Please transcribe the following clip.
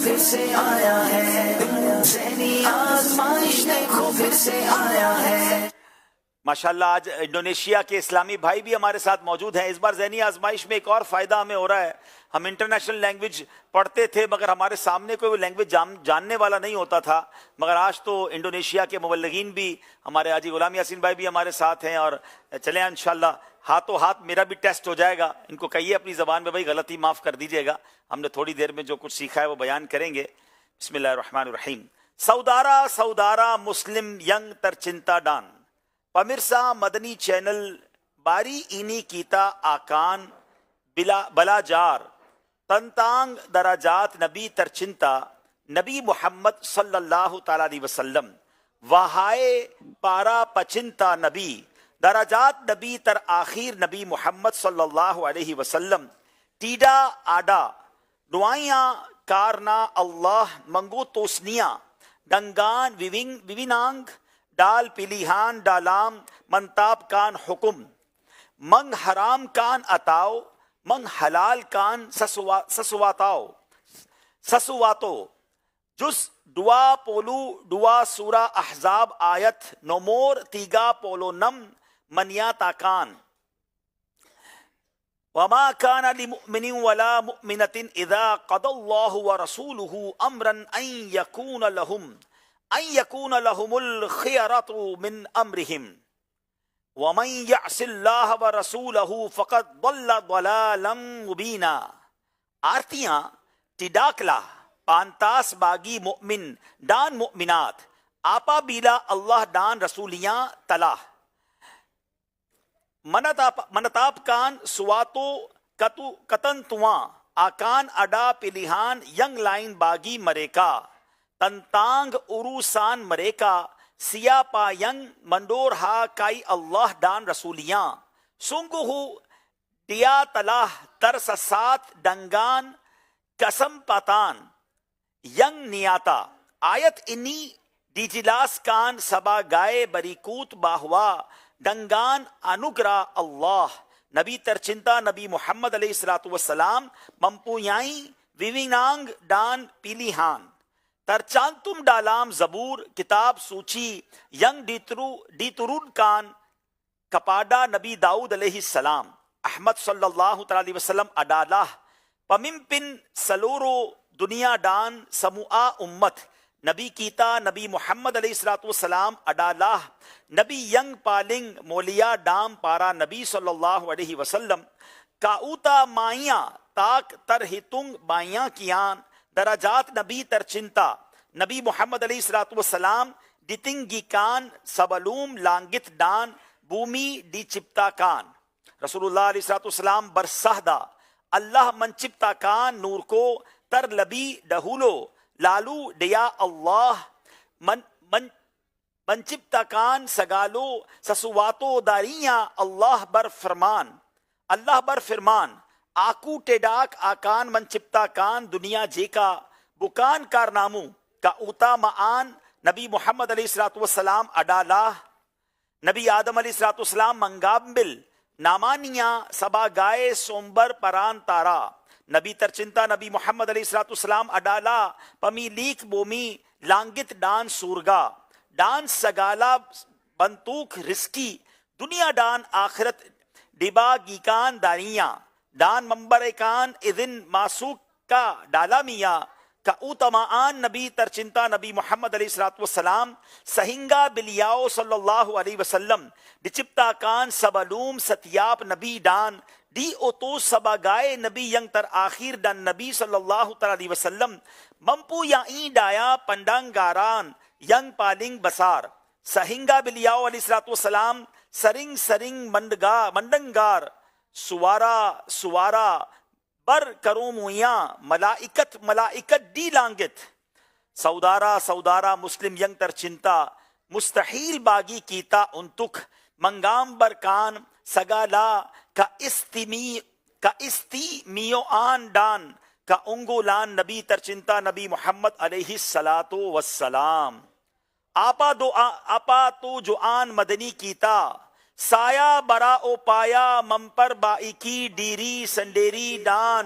پھر سے آیا ہے، ذہنی آزمائش دیکھو پھر سے آیا ہے۔ ماشاءاللہ آج انڈونیشیا کے اسلامی بھائی بھی ہمارے ساتھ موجود ہیں۔ اس بار ذہنی آزمائش میں ایک اور فائدہ ہمیں ہو رہا ہے، ہم انٹرنیشنل لینگویج پڑھتے تھے مگر ہمارے سامنے کوئی لینگویج جاننے والا نہیں ہوتا تھا، مگر آج تو انڈونیشیا کے مبلغین بھی، ہمارے حاجی غلام یاسین بھائی بھی ہمارے ساتھ ہیں، اور چلیں انشاءاللہ ہاتھوں ہاتھ میرا بھی ٹیسٹ ہو جائے گا۔ ان کو کہیے اپنی زبان میں بھائی غلطی معاف کر دیجئے گا، ہم نے تھوڑی دیر میں جو کچھ سیکھا ہے وہ بیان کریں گے۔ بسم اللہ الرحمن الرحیم۔ سودارا سودارا مسلم ینگ ترچنتا ڈان پمرسا مدنی چینل باری اینی کیتا آکان بلا جار تنتانگ دراجات نبی ترچنتا نبی محمد صلی اللہ تعالی علیہ وسلم وہائے پارا پچنتا نبی دراجات نبی تر آخیر نبی محمد صلی اللہ علیہ وسلم ٹیڈا آڈا دعائیاں کارنا اللہ منگو توسنیا ڈنگان ویونانگ ڈال پیلیہان ڈالام منتاب کان حکم منگ حرام کان اتاؤ منگ حلال کان سسواتو جس دعا پولو دعا سورہ احزاب آیت نومور تیگا پولو نم منیا تاکان وما كان لمؤمن ولا مؤمنة اذا قضى الله ورسوله امرا ان يكون لهم الخيرة من امرهم ومن يعص الله ورسوله فقد ضل ضلالا مبينا۔ آرتیاں ٹیڈاکلا پانتاس باگی مؤمن ڈان مؤمنات آپا بیلا اللہ ڈان رسولیاں تلا منتاب کان سواتو کتن تواں آکان اڈا پلیہان ینگ لائن باگی مریکا تنتانگ اروسان مریکا سیا پا ینگ منڈور ہا کائی اللہ ڈان رسولیاں سنگو دیا تلاہ ترس سات ڈنگان قسم پاتان ینگ نیاتا آیت انی ڈیجلاس کان سبا گائے بریکوت باہوا ڈنگان انگرا اللہ نبی ترچنتا نبی محمد علیہ السلام ممپویائی ویوینانگ ڈان پیلیہان ترچانتم ڈالام زبور کتاب سوچی ینگ ڈیترون کان کپاڈا نبی داؤد علیہ السلام احمد صلی اللہ علیہ وسلم اڈالہ پممپن سلورو دنیا ڈان سموآ امت نبی کیتا نبی محمد علیہ السلام اڈالہ نبی ینگ پالنگ مولیا ڈام پارا نبی صلی اللہ علیہ وسلم کاؤتا مائیاں تاک ترہتنگ بائیاں کیان درجات نبی ترچنتا نبی محمد علیہ السلام ڈتنگی کان سبلوم لانگت ڈان بومی ڈی چپتا کان رسول اللہ علیہ السلام برسہدہ اللہ من چپتا کان نور کو تر لبی ڈہولو لالو ڈیا اللہ من چپتا کان سگالو سسواتو داریاں اللہ بر فرمان آکو ٹیڈاک آکان من چپتا کان دنیا جیکا بکان کارنامو کا اوتا معان نبی محمد علیہ السلام اڈالہ نبی آدم علیہ السلام منگامبل نامانیاں سبا گائے سومبر پران تارا نبی ترچنتا نبی محمد علیہ السلام اڈالہ پمی لیک بومی لانگت ڈان سورگا ڈان سگالا بنتوک رسکی دنیا ڈان آخرت ڈبا گیکان داریاں ڈان ممبر کان اذن ماسوک کا ڈالا میاں کا اوتمان نبی ترچنتا نبی محمد علیہ السلام سہنگا بلیاؤ صلی اللہ علیہ وسلم ڈچپتا کان سبلوم ستیاپ نبی ڈان ڈی اوتو سبا گائے نبی ینگ تر آخیر ڈان نبی صلی اللہ علیہ وسلم ممپو یا این ڈایا پنڈانگاران ینگ پالنگ بسار سہنگا بلیاؤ علیہ السلام سرنگ منڈنگار سوارا بر کرومویاں ملائکت ڈی لانگت سودارا مسلم ینگ ترچنتا مستحیل باگی کیتا انتک منگام برکان سگالا کا استی میو آن ڈان کا انگولان نبی ترچنتا نبی محمد علیہ السلام آپا تو جو آن مدنی کیتا Saya bara upaya memperbaiki diri sendiri dan